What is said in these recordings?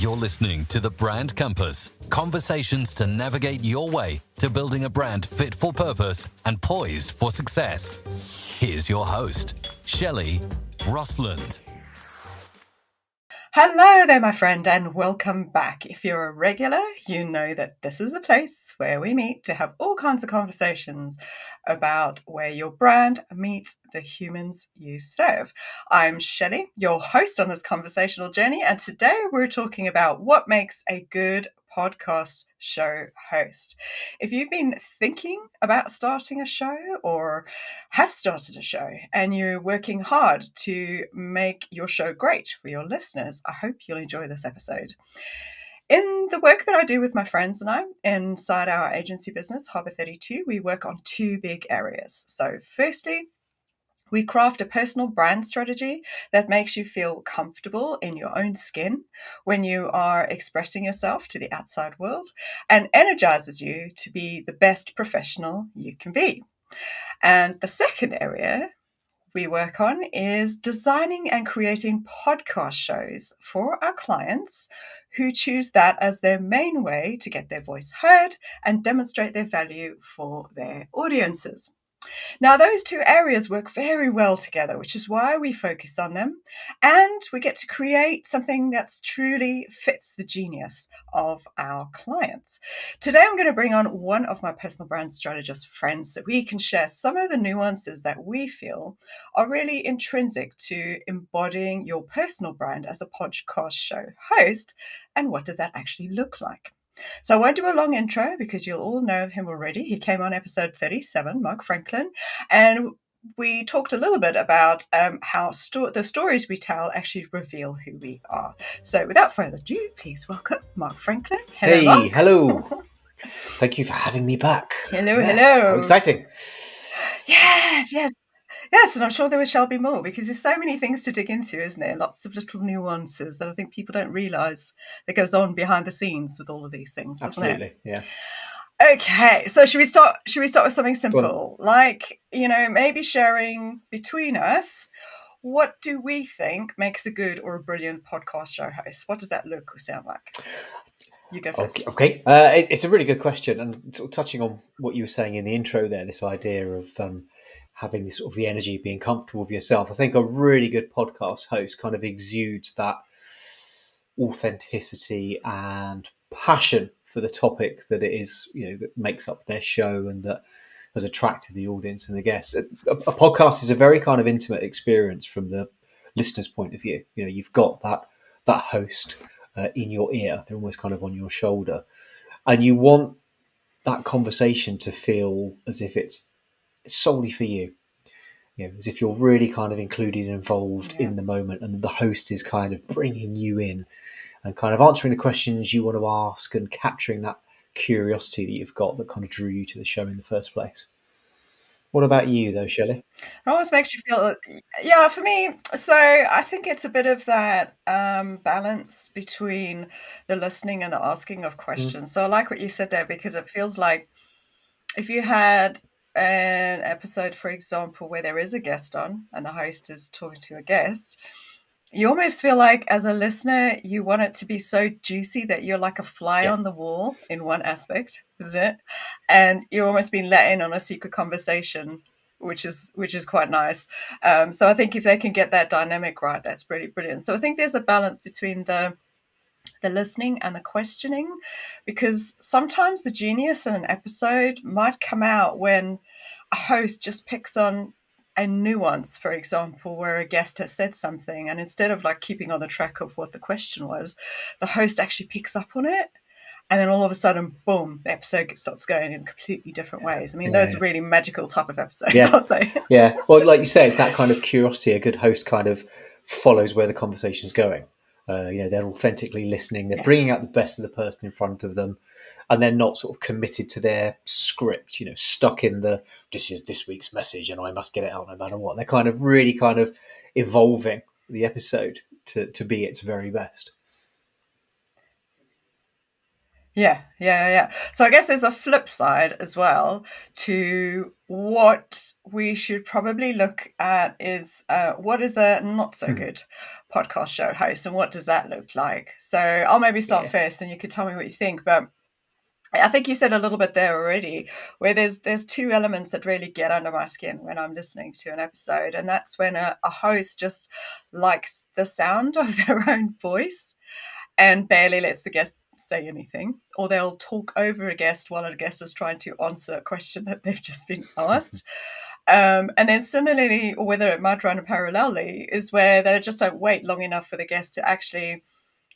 You're listening to The Brand Compass, conversations to navigate your way to building a brand fit for purpose and poised for success. Here's your host, 𝗘𝗣𝗜𝗦𝗢𝗏. Hello there, my friend, and welcome back. If you're a regular, you know that this is the place where we meet to have all kinds of conversations about where your brand meets the humans you serve. I'm 𝗘𝗣𝗜𝗦𝗢𝗏, your host on this conversational journey, and today we're talking about what makes a good podcast show host. If you've been thinking about starting a show or have started a show and you're working hard to make your show great for your listeners, I hope you'll enjoy this episode. In the work that I do with my friends and I inside our agency business, Harbour 32, we work on two big areas. So firstly, we craft a personal brand strategy that makes you feel comfortable in your own skin when you are expressing yourself to the outside world and energizes you to be the best professional you can be. And the second area we work on is designing and creating podcast shows for our clients who choose that as their main way to get their voice heard and demonstrate their value for their audiences. Now, those two areas work very well together, which is why we focus on them, and we get to create something that's truly fits the genius of our clients. Today, I'm going to bring on one of my personal brand strategist friends so we can share some of the nuances that we feel are really intrinsic to embodying your personal brand as a podcast show host, and what does that actually look like. So I won't do a long intro because you'll all know of him already. He came on episode 37, Mark Franklin, and we talked a little bit about how the stories we tell actually reveal who we are. So without further ado, please welcome Mark Franklin. Hello, hey, Mark. Hello. Thank you for having me back. Hello, yes. Hello. How exciting. Yes, and I'm sure there shall be more because there's so many things to dig into, isn't there? Lots of little nuances that I think people don't realise that goes on behind the scenes with all of these things, Absolutely, isn't it? Yeah. Okay, so should we start with something simple? Like, maybe sharing between us, what do we think makes a good or a brilliant podcast show host? What does that look or sound like? You go first. Okay. It's a really good question, and sort of touching on what you were saying in the intro there, this idea of having this sort of the energy, being comfortable with yourself. I think a really good podcast host kind of exudes that authenticity and passion for the topic that it is, that makes up their show and that has attracted the audience and the guests. A podcast is a very kind of intimate experience from the listener's point of view. You've got that host in your ear. They're almost kind of on your shoulder. And you want that conversation to feel as if it's solely for you. As if you're really kind of included and involved in the moment, and the host is kind of bringing you in and kind of answering the questions you want to ask and capturing that curiosity that you've got that kind of drew you to the show in the first place. What about you, though, 𝗘𝗣𝗜𝗦𝗢𝗏? It almost makes you feel, for me, so I think it's a bit of that balance between the listening and the asking of questions. So I like what you said there, because it feels like if you had an episode, for example, where there is a guest on and the host is talking to a guest, you almost feel like as a listener, you want it to be so juicy that you're like a fly on the wall in one aspect, isn't it? And you're almost being let in on a secret conversation, which is quite nice. So I think if they can get that dynamic right, that's pretty brilliant. So I think there's a balance between the listening and the questioning, because sometimes the genius in an episode might come out when a host just picks on a nuance, for example, where a guest has said something, and instead of like keeping on the track of what the question was, the host actually picks up on it, and then all of a sudden, boom, the episode starts going in completely different ways. I mean, those are really magical type of episodes, aren't they? Yeah. Well, like you say, it's that kind of curiosity. A good host kind of follows where the conversation's going. They're authentically listening. They're bringing out the best of the person in front of them, and they're not sort of committed to their script, stuck in this is this week's message and I must get it out no matter what. They're kind of really kind of evolving the episode to be its very best. Yeah. So I guess there's a flip side as well to what we should probably look at is what is a not so good podcast show host and what does that look like? So I'll maybe start Yeah. first and you can tell me what you think. But I think you said a little bit there already, where there's two elements that really get under my skin when I'm listening to an episode, and that's when a host just likes the sound of their own voice and barely lets the guest say anything, or they'll talk over a guest while a guest is trying to answer a question that they've just been asked. And then similarly, or whether it might run parallelly, is where they just don't wait long enough for the guest to actually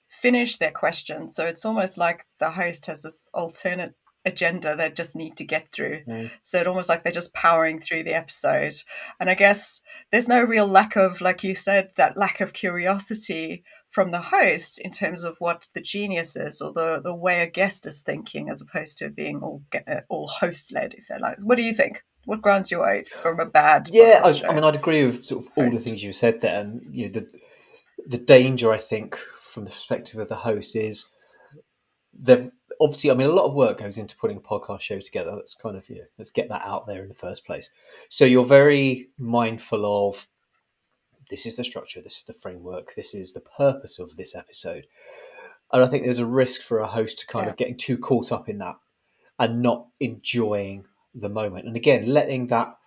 finish their question. So it's almost like the host has this alternate agenda they just need to get through. So it's almost like they're just powering through the episode. And I guess there's no real lack of, like you said, that lack of curiosity from the host in terms of what the genius is or the way a guest is thinking, as opposed to it being all host led, if they like. What do you think? What grounds your oaths from a bad podcast show? I mean, I'd agree with sort of all the things you said there, and the danger, I think, from the perspective of the host is they've obviously, I mean, a lot of work goes into putting a podcast show together. That's kind of, let's get that out there in the first place. So you're very mindful of, this is the structure, this is the framework, this is the purpose of this episode. And I think there's a risk for a host to kind of getting too caught up in that and not enjoying the moment. And again, letting that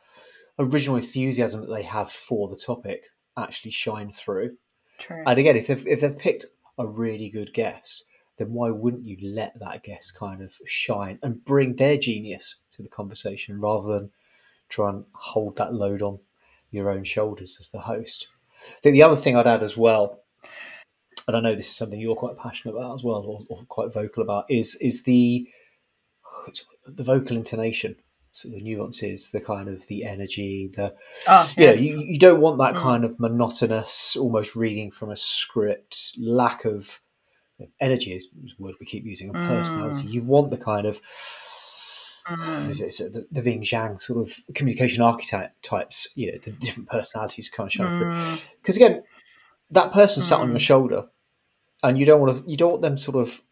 original enthusiasm that they have for the topic actually shine through. True. And again, if they've picked a really good guest, then why wouldn't you let that guest kind of shine and bring their genius to the conversation rather than try and hold that load on your own shoulders as the host? I think the other thing I'd add as well, and I know this is something you're quite passionate about as well, or quite vocal about, is the vocal intonation. So the nuances, the kind of the energy, you don't want that kind of monotonous, almost reading from a script, lack of energy is a word we keep using, and personality. You want the kind of the yin-yang sort of communication archetypes, the different personalities kind of shine through. Because again, that person sat on your shoulder, and you don't want them sort of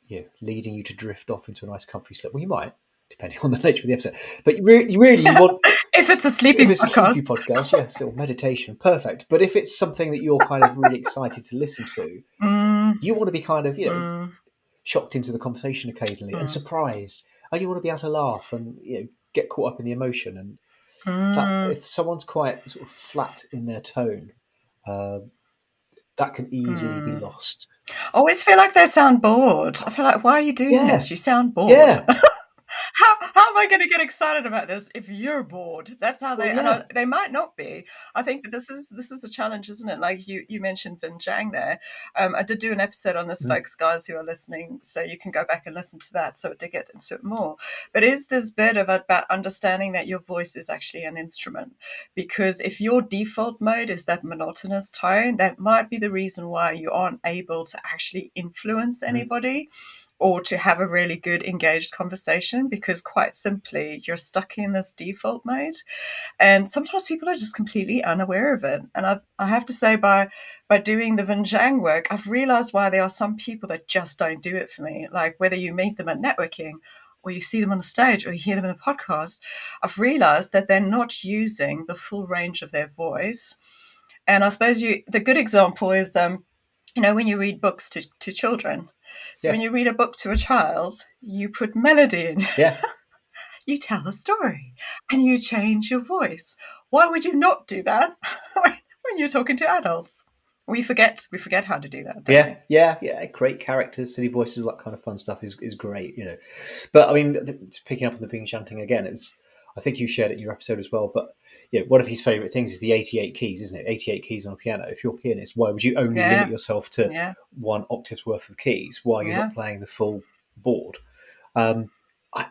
leading you to drift off into a nice comfy sleep. Well, you might, depending on the nature of the episode, but you want if it's a sleeping podcast, yes, or meditation, perfect. But if it's something that you're kind of really excited to listen to, you want to be kind of shocked into the conversation occasionally and surprised, and you want to be able to laugh and get caught up in the emotion. And that, if someone's quite sort of flat in their tone, that can easily be lost. I always feel like they sound bored. I feel like, why are you doing this? You sound bored. Yeah. How am I going to get excited about this if you're bored? That's how they might not be. I think that this is a challenge, isn't it? Like you mentioned Vin Zhang there. I did do an episode on this, folks, guys who are listening, so you can go back and listen to that. So to get into it more, but is this bit about understanding that your voice is actually an instrument? Because if your default mode is that monotonous tone, that might be the reason why you aren't able to actually influence anybody. Or to have a really good engaged conversation, because quite simply you're stuck in this default mode, and sometimes people are just completely unaware of it. And I have to say, by doing the Vin Zhang work, I've realized why there are some people that just don't do it for me. Like whether you meet them at networking, or you see them on the stage, or you hear them in the podcast, I've realized that they're not using the full range of their voice. And I suppose the good example is when you read books to children. So when you read a book to a child, you put melody in. Yeah. You tell a story and you change your voice. Why would you not do that when you're talking to adults? We forget how to do that. Don't we? Yeah. Great characters, silly voices, all that kind of fun stuff is great, But I mean, picking up on the Ving Zhang thing again, I think you shared it in your episode as well, but one of his favourite things is the 88 keys, isn't it? 88 keys on a piano. If you're a pianist, why would you only limit yourself to one octave's worth of keys while you're not playing the full board? I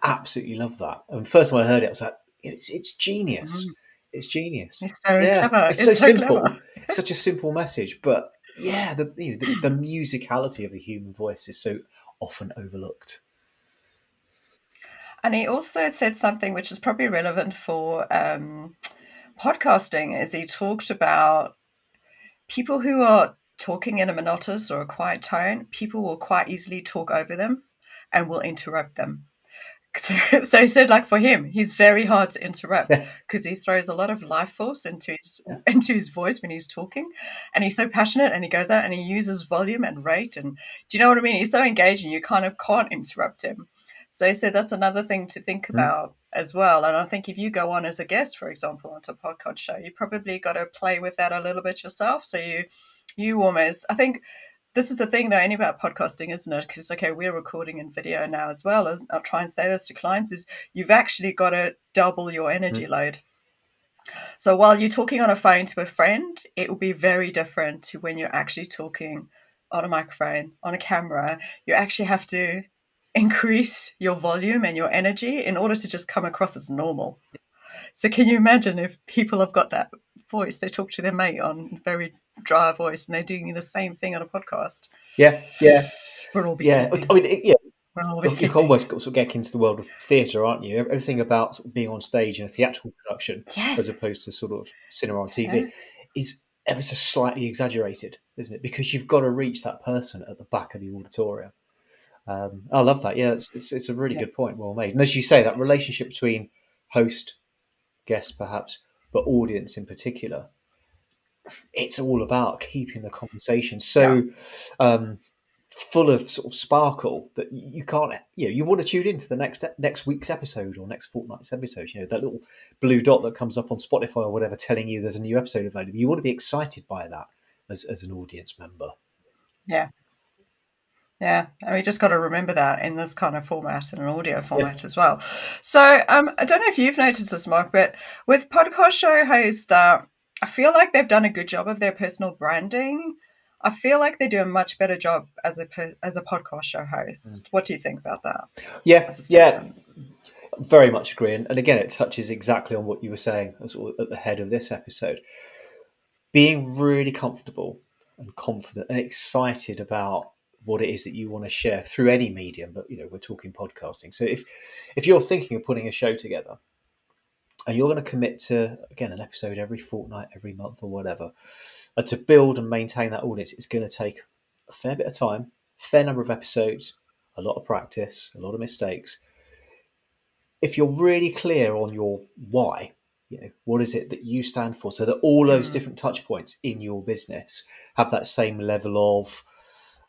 absolutely love that. And the first time I heard it, I was like, it's genius. It's genius. It's so clever. It's so simple. Clever. Such a simple message, but the musicality of the human voice is so often overlooked. And he also said something which is probably relevant for podcasting, is he talked about people who are talking in a monotonous or a quiet tone, people will quite easily talk over them. and will interrupt them. So he said, like, for him, he's very hard to interrupt because he throws a lot of life force into his voice when he's talking, and he's so passionate, and he goes out and he uses volume and rate, and do you know what I mean? He's so engaging, you kind of can't interrupt him. So he said that's another thing to think about as well. And I think if you go on as a guest, for example, onto a podcast show, you probably got to play with that a little bit yourself. So you almost, I think. This is the thing, though, only about podcasting, isn't it? Because, okay, we're recording in video now as well. I'll try and say this to clients, is you've actually got to double your energy load. So while you're talking on a phone to a friend, it will be very different to when you're actually talking on a microphone, on a camera. You actually have to increase your volume and your energy in order to just come across as normal. So can you imagine if people have got that voice, they talk to their mate on very dry voice, and they're doing the same thing on a podcast? Yeah. We'll all be sleeping. I mean, you can almost sort of get into the world of theatre, aren't you? Everything about sort of being on stage in a theatrical production, as opposed to sort of cinema on TV, is ever so slightly exaggerated, isn't it? Because you've got to reach that person at the back of the auditorium. I love that. Yeah, it's a really good point, well made. And as you say, that relationship between host, guest perhaps, but audience in particular, it's all about keeping the conversation so full of sort of sparkle that you can't, you want to tune into the next week's episode or next fortnight's episode. That little blue dot that comes up on Spotify or whatever telling you there's a new episode available. You want to be excited by that as an audience member. Yeah, and we just got to remember that in this kind of format, in an audio format as well. So I don't know if you've noticed this, Mark, but with podcast show hosts, I feel like they've done a good job of their personal branding. I feel like they do a much better job as a podcast show host. What do you think about that? Yeah, very much agree. And again, it touches exactly on what you were saying at the head of this episode. Being really comfortable and confident and excited about what it is that you want to share through any medium, but we're talking podcasting. So if you're thinking of putting a show together and you're going to commit to, again, an episode every fortnight, every month or whatever, to build and maintain that audience, it's going to take a fair bit of time, a fair number of episodes, a lot of practice, a lot of mistakes. If you're really clear on your why, what is it that you stand for, so that all those different touch points in your business have that same level of,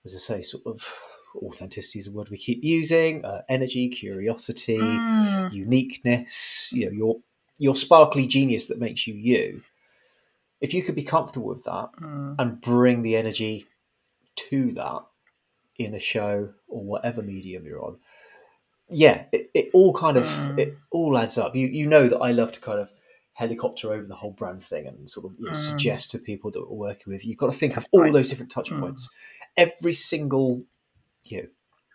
as I say, sort of authenticity is a word we keep using, energy, curiosity, uniqueness, your sparkly genius that makes you you. If you could be comfortable with that and bring the energy to that in a show or whatever medium you're on, it all kind of, it all adds up. You know that I love to kind of helicopter over the whole brand thing and sort of suggest to people that we're working with, you've got to think of all those different touch points. Every single, be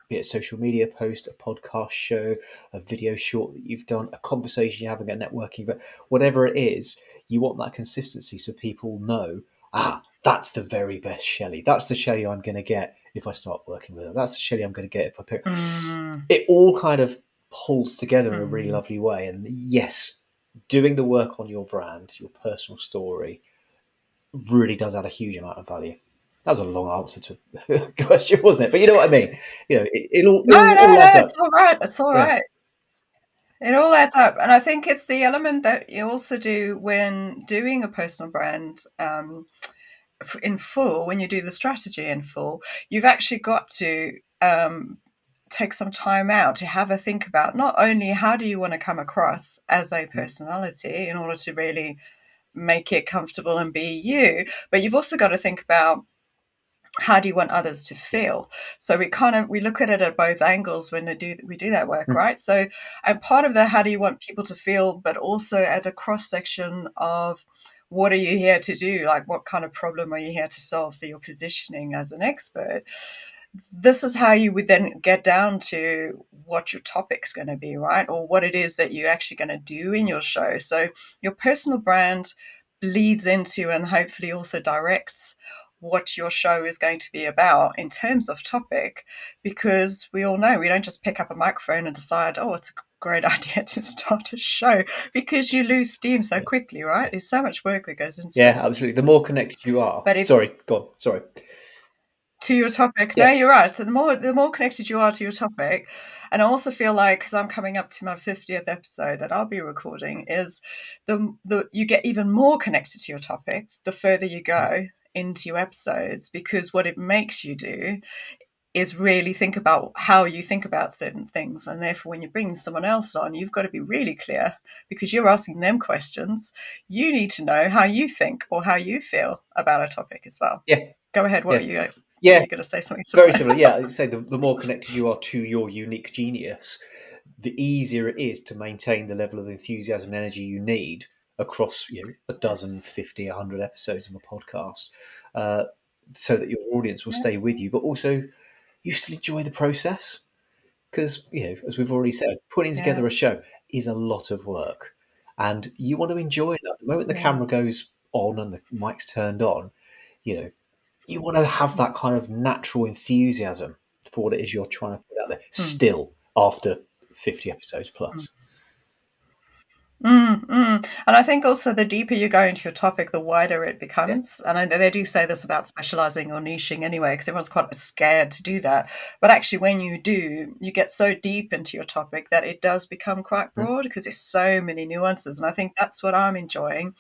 it a social media post, a podcast show, a video short that you've done, a conversation you're having, a networking, but whatever it is, you want that consistency so people know, that's the very best Shelley. That's the Shelley I'm going to get if I start working with her. That's the Shelley I'm going to get if I pick. It all kind of pulls together in a really lovely way. And yes, doing the work on your brand, your personal story, really does add a huge amount of value. That was a long answer to the question, wasn't it? But you know what I mean. It all adds up. It's all right. It's all right. It all adds up. And I think it's the element that you also do when doing a personal brand in full, when you do the strategy in full, you've actually got to take some time out to have a think about not only how do you want to come across as a personality in order to really make it comfortable and be you, but you've also got to think about how do you want others to feel? So we look at it at both angles when we do that work, right? So, and part of the how do you want people to feel, but also at a cross section of what are you here to do? Like, what kind of problem are you here to solve? So you're positioning as an expert. This is how you would then get down to what your topic's going to be, right? Or what it is that you're actually going to do in your show. So your personal brand bleeds into and hopefully also directs what your show is going to be about in terms of topic, because we all know we don't just pick up a microphone and decide, it's a great idea to start a show, because you lose steam so quickly, right? There's so much work that goes into it. Yeah, absolutely. The more connected you are. Sorry, go on. Sorry. to your topic. Yeah. No, you're right. So the more connected you are to your topic, and I also feel like, because I'm coming up to my 50th episode that I'll be recording, is the you get even more connected to your topic the further you go into your episodes, because what it makes you do is really think about how you think about certain things. And therefore, when you bring someone else on, you've got to be really clear, because you're asking them questions. You need to know how you think or how you feel about a topic as well. Yeah. Go ahead. What Yeah. are you? Yeah. You're going to say something Very similar. Yeah. I'd say the more connected you are to your unique genius, the easier it is to maintain the level of enthusiasm and energy you need across, a dozen, 50, 100 episodes of a podcast, so that your audience will stay with you, but also you still enjoy the process. Because, as we've already said, putting together a show is a lot of work, and you want to enjoy that. The moment the camera goes on and the mic's turned on, you want to have that kind of natural enthusiasm for what it is you're trying to put out there still after 50 episodes plus. And I think also the deeper you go into your topic, the wider it becomes. And they do say this about specializing or niching anyway, because everyone's quite scared to do that. But actually, when you do, you get so deep into your topic that it does become quite broad, because there's so many nuances. And I think that's what I'm enjoying.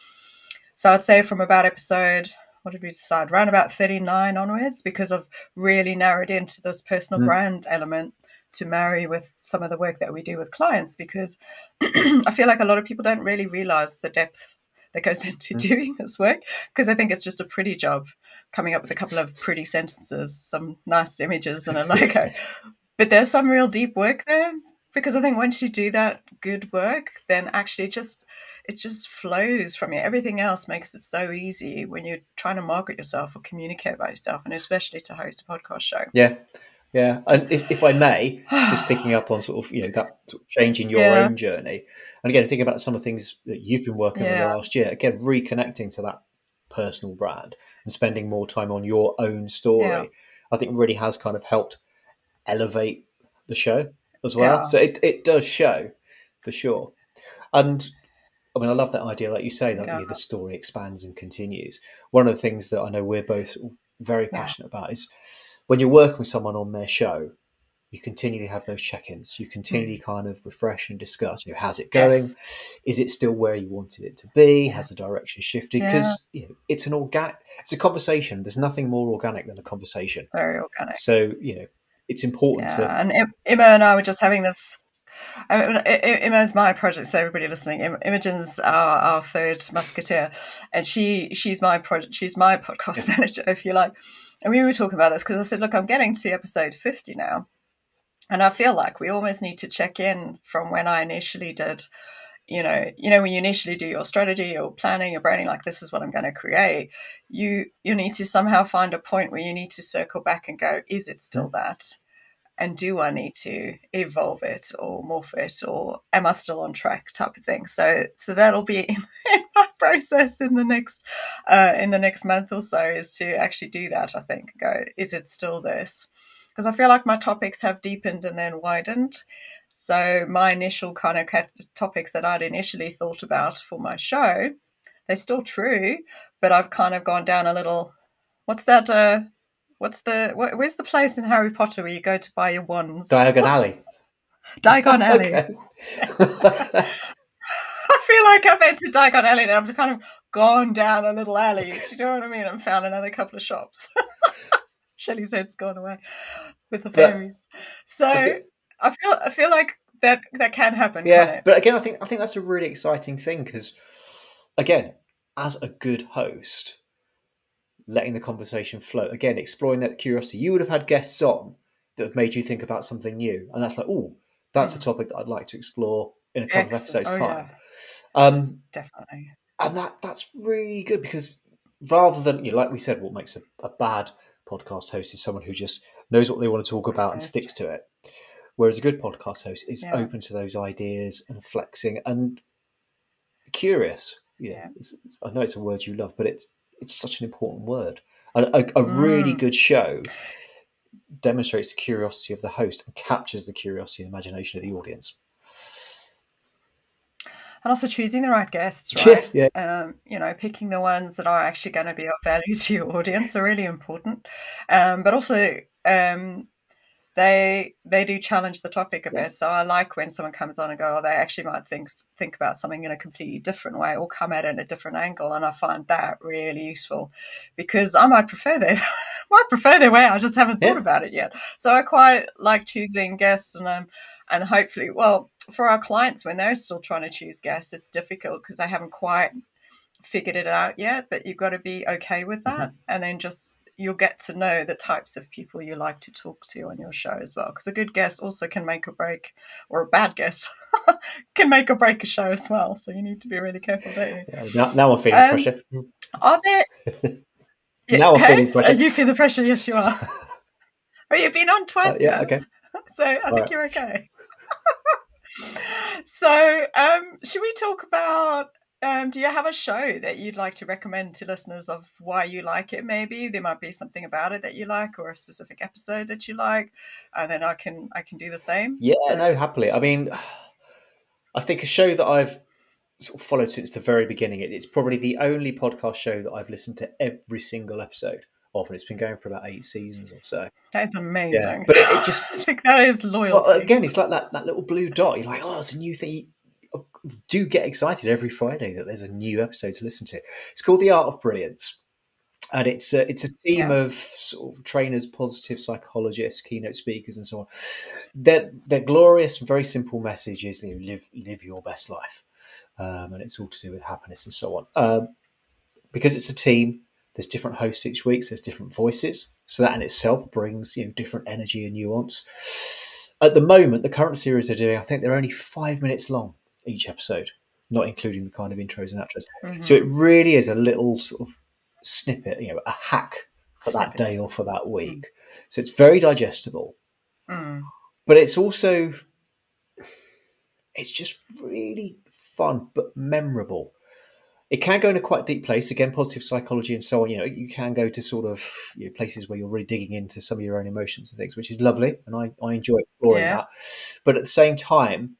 So I'd say from about episode, what did we decide? Around about 39 onwards, because I've really narrowed into this personal brand element to marry with some of the work that we do with clients, because I feel like a lot of people don't really realize the depth that goes into doing this work, because I think it's just a pretty job coming up with a couple of pretty sentences, some nice images and a logo. But there's some real deep work there, because I think once you do that good work, then actually it just flows from you. Everything else makes it so easy when you're trying to market yourself or communicate about yourself, and especially to host a podcast show. Yeah. Yeah, and if I may, just picking up on sort of that sort of change in your own journey, and again thinking about some of the things that you've been working on the last year, again reconnecting to that personal brand and spending more time on your own story, I think really has kind of helped elevate the show as well. So it does show for sure. And I mean, I love that idea, like you say, that the story expands and continues. One of the things that I know we're both very passionate about is when you're working with someone on their show, you continually have those check-ins. You continually kind of refresh and discuss, how's it going? Is it still where you wanted it to be? Has the direction shifted? Because it's a conversation. There's nothing more organic than a conversation. Very organic. So, it's important to... And Emma and I were just having this... Emma's my project, so everybody listening, Imogen's our third musketeer, and she's my podcast manager, if you like. And we were talking about this because I said, look, I'm getting to episode 50 now, and I feel like we almost need to check in from when I initially did, when you initially do your strategy or planning or branding, like this is what I'm going to create, you need to somehow find a point where you need to circle back and go, is it still that? And do I need to evolve it or morph it, or am I still on track, type of thing? So that'll be in my process in the next month or so, is to actually do that. I think, go, is it still this? Because I feel like my topics have deepened and then widened. So my initial kind of topics that I'd initially thought about for my show, they're still true, but I've kind of gone down a little. What's that? Where's the place in Harry Potter where you go to buy your wands? Diagon Alley. Diagon Alley. Okay. I feel like I've entered Diagon Alley and I've kind of gone down a little alley. Do you know what I mean? And found another couple of shops. Shelley's head's gone away with the fairies. So I feel like that can happen. Yeah, but again, I think that's a really exciting thing, because again, as a good host, letting the conversation flow, again, exploring that curiosity. You would have had guests on that have made you think about something new, and that's like, oh, that's a topic that I'd like to explore in a couple of episodes' time. Definitely. And that's really good, because rather than, like we said, what makes a bad podcast host is someone who just knows what they want to talk about and sticks to it. Whereas a good podcast host is open to those ideas and flexing and curious. I know it's a word you love, but it's such an important word. And a really good show demonstrates the curiosity of the host and captures the curiosity and imagination of the audience. And also choosing the right guests, right? Yeah. You know, picking the ones that are actually going to be of value to your audience are really important. But also, they do challenge the topic a bit. So I like when someone comes on and go, oh, they actually might think about something in a completely different way or come at it in a different angle. And I find that really useful because I might prefer their way. I just haven't thought about it yet. So I quite like choosing guests and hopefully, well, for our clients, when they're still trying to choose guests, it's difficult because they haven't quite figured it out yet, but you've got to be okay with that. And then just you'll get to know the types of people you like to talk to on your show as well, because a good guest also can make or break, or a bad guest can make or break a show as well. So you need to be really careful, don't you? Now I'm feeling pressure. Are there now I'm feeling pressure. You feel the pressure? Yes, you are. Oh, you've been on twice now. Okay. So I think you're okay. So should we talk about, do you have a show that you'd like to recommend to listeners of why you like it? Maybe there might be something about it that you like, or a specific episode that you like, and then I can do the same. Yeah, no, happily. I mean, I think a show that I've sort of followed since the very beginning. It's probably the only podcast show that I've listened to every single episode of, and it's been going for about 8 seasons or so. That's amazing. Yeah, but it just I think that is loyalty. Well, again, it's like that little blue dot. You're like, oh, it's a new thing. You do get excited every Friday that there's a new episode to listen to. It's called The Art of Brilliance, and it's a team of sort of trainers, positive psychologists, keynote speakers, and so on. Their glorious, very simple message is, you know, live your best life, and it's all to do with happiness and so on. Because it's a team, there's different hosts each week. So there's different voices, so that in itself brings, you know, different energy and nuance. At the moment, the current series they're doing, I think they're only 5 minutes long each episode, not including the kind of intros and outros. So it really is a little sort of snippet, you know, a hack for that day or for that week. So it's very digestible, but it's also, it's just really fun but memorable. It can go in a quite deep place, again, positive psychology and so on. You know, you can go to sort of, you know, places where you're really digging into some of your own emotions and things, which is lovely, and I enjoy exploring that. But at the same time,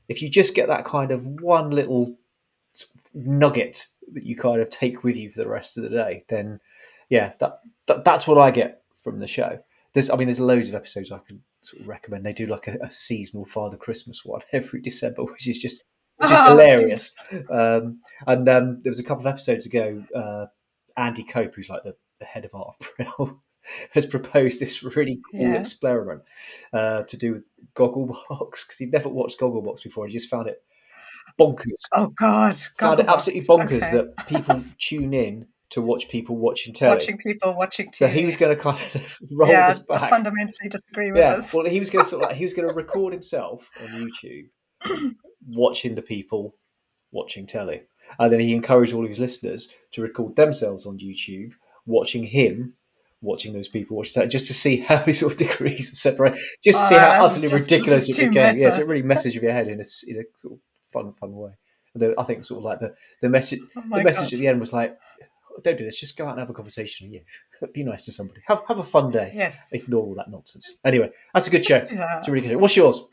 if you just get that kind of one little sort of nugget that you kind of take with you for the rest of the day, then yeah, that's what I get from the show. There's loads of episodes I can sort of recommend. They do like a seasonal Father Christmas one every December, which is just hilarious. And there was a couple of episodes ago, Andy Cope, who's like the head of Art of Brill, has proposed this really cool experiment to do with Gogglebox, because he'd never watched Gogglebox before. He just found it bonkers. Oh God, found it absolutely bonkers that people tune in to watch people watching telly. Watching people watching TV. So he was going to kind of roll this back. I fundamentally disagree with this. Well, he was going to record himself on YouTube watching the people watching telly, and then he encouraged all of his listeners to record themselves on YouTube watching him watching those people watch that, just to see how many sort of degrees of separation, just to see how utterly ridiculous it became. Yeah, so it really messes with your head in a sort of fun way. And I think sort of like the message at the end was like, don't do this, just go out and have a conversation. Be nice to somebody. Have a fun day. Yes. Ignore all that nonsense. Anyway, that's a good show. It's a really good show. What's yours?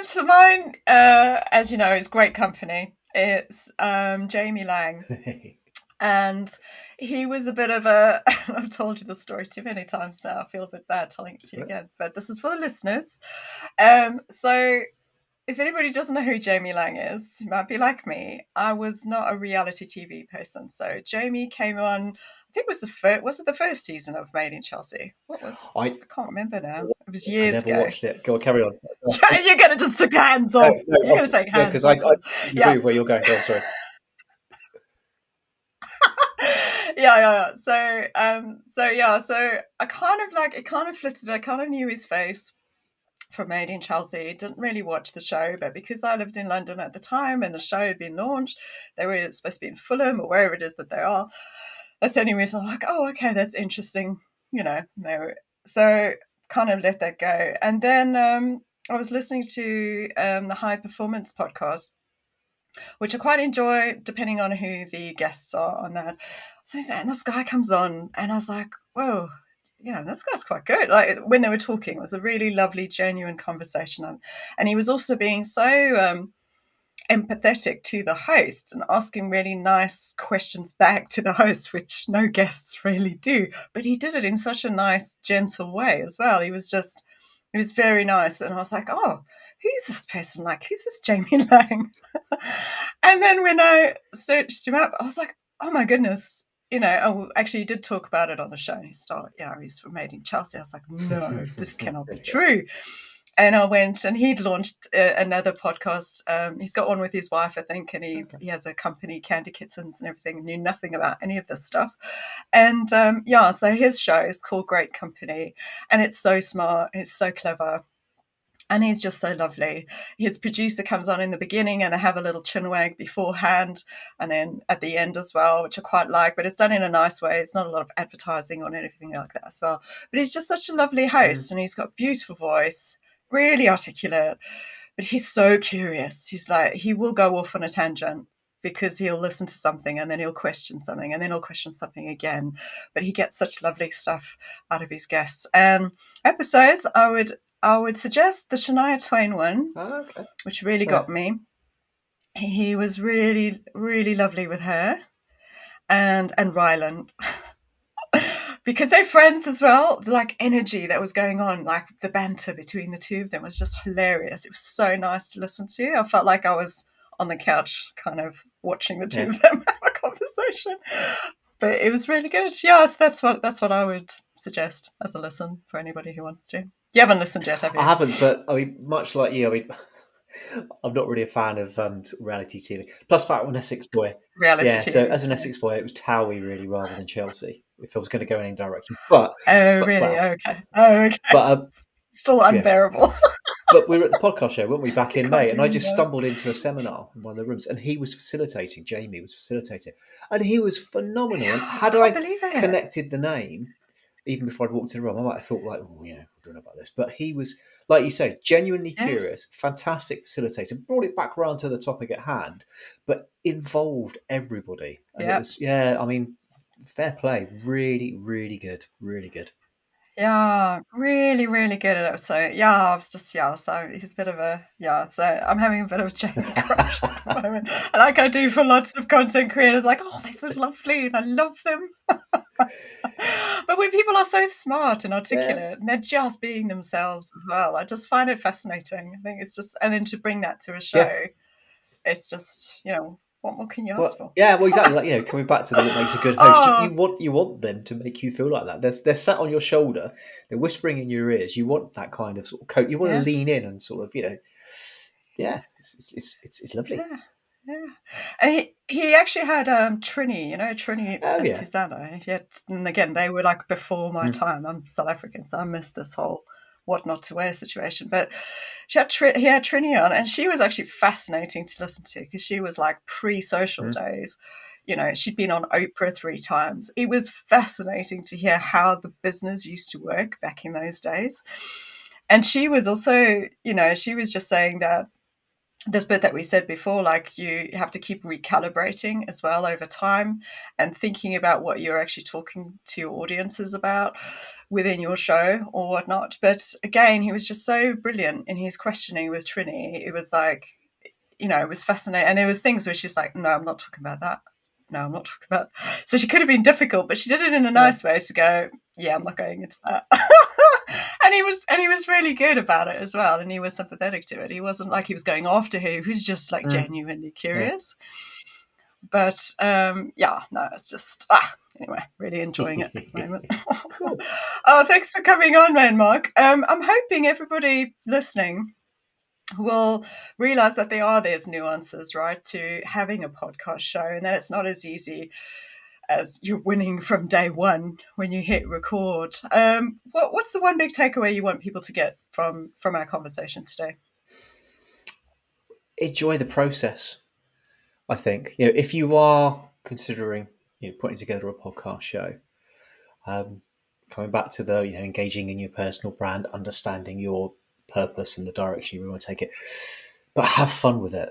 So mine, as you know, is great company. It's Jamie Lang. And he was a bit of a, I've told you the story too many times now. I feel a bit bad telling it to you again, but this is for the listeners. So if anybody doesn't know who Jamie Lang is, you might be like me. I was not a reality TV person. So Jamie came on, I think was it the first season of Made in Chelsea? What was it? I can't remember now. It was years ago. I never watched it. Go on, carry on. You're going to just take hands off. You're going to take hands off. Because I agree where you're going. Go on, sorry. Yeah. So I kind of flitted. I kind of knew his face from Made in Chelsea. Didn't really watch the show, but because I lived in London at the time and the show had been launched, they were supposed to be in Fulham or wherever it is that they are. That's the only reason I'm like, oh, okay, that's interesting. So kind of let that go. And then I was listening to the High Performance podcast, which I quite enjoy, depending on who the guests are on that. So and this guy comes on, and I was like, whoa, this guy's quite good. Like when they were talking, it was a really lovely, genuine conversation. And he was also being so empathetic to the host and asking really nice questions back to the host, which no guests really do. But he did it in such a nice, gentle way as well. It was very nice. And I was like, oh, who's this person? Like, who's this Jamie Lang? And then when I searched him up, I was like, oh my goodness. Actually, he did talk about it on the show. He's from Made in Chelsea. I was like, no, this cannot be true. And I went, and he'd launched another podcast. He's got one with his wife, I think, and he has a company, 𝗘𝗣𝗜𝗦𝗘𝗟𝗟𝗟𝗘, knew nothing about any of this stuff. And so his show is called Great Company, and it's so smart, it's so clever, and he's just so lovely. His producer comes on in the beginning, and they have a little chin wag beforehand, and then at the end as well, which I quite like, but it's done in a nice way. It's not a lot of advertising or anything like that as well. But he's just such a lovely host, and he's got a beautiful voice, really articulate, but he's so curious. He's like, he will go off on a tangent because he'll listen to something and then he'll question something and then he'll question something again. But he gets such lovely stuff out of his guests. And episodes, I would suggest the Shania Twain one, which really got me. He was really, really lovely with her, and Rylan. Because they're friends as well, like energy that was going on, like the banter between the two of them was just hilarious. It was so nice to listen to. I felt like I was on the couch kind of watching the two of them have a conversation. But it was really good. Yes, that's what I would suggest as a listen for anybody who wants to. You haven't listened yet, have you? I haven't, but I mean, much like you, I'm not really a fan of reality TV. Plus, fact, an Essex boy. Reality TV. So as an Essex boy, it was 𝗘𝗣𝗜𝗦 really rather than Chelsea, if I was going to go in any direction. But really? Well, okay. But still unbearable. But we were at the podcast show, weren't we, back in May? And I just stumbled into a seminar in one of the rooms, and he was facilitating. Jamie was facilitating, and he was phenomenal. And had I connected the name even before I'd walked in the room, I might have thought, like, oh, I don't know about this. But he was, like you say, genuinely curious, fantastic facilitator, brought it back around to the topic at hand, but involved everybody. And it was, I mean, fair play. Really, really good. Really good. Yeah, really, really good at it. So I was just so he's a bit of a so I'm having a bit of a Jamie crush at the moment. Like I do for lots of content creators, like, oh, they're so lovely and I love them. But when people are so smart and articulate and they're just being themselves as well, I just find it fascinating. I think it's just, and then to bring that to a show, it's just, what more can you ask for? Yeah, well, exactly. Like, coming back to what makes a good host, you want them to make you feel like that. They're sat on your shoulder, they're whispering in your ears. You want that kind of sort of coat. You want to lean in and sort of, it's lovely. Yeah, and he actually had Trini, Trini and Susanna. And again, they were like before my time. I'm South African, so I missed this whole what not to wear situation. But he had Trini on, and she was actually fascinating to listen to because she was like pre-social days. She'd been on Oprah 3 times. It was fascinating to hear how the business used to work back in those days. And she was also, she was just saying that this bit that we said before, like you have to keep recalibrating as well over time and thinking about what you're actually talking to your audiences about within your show or whatnot. But again, he was just so brilliant in his questioning with Trini. It was like, it was fascinating. And there was things where she's like, no, I'm not talking about that. No, I'm not talking about that. So she could have been difficult, but she did it in a nice way to go, yeah, I'm not going into that. And he was really good about it as well, and he was sympathetic to it. He wasn't like he was going after her. He was just like genuinely curious. But it's just anyway, really enjoying it at the moment. Cool. Oh, thanks for coming on, man, Mark. I'm hoping everybody listening will realize that there's nuances, right, to having a podcast show, and that it's not as easy as you're winning from day one when you hit record. What's the one big takeaway you want people to get from our conversation today? Enjoy the process, I think. If you are considering putting together a podcast show, coming back to the engaging in your personal brand, understanding your purpose and the direction you want to take it, but have fun with it.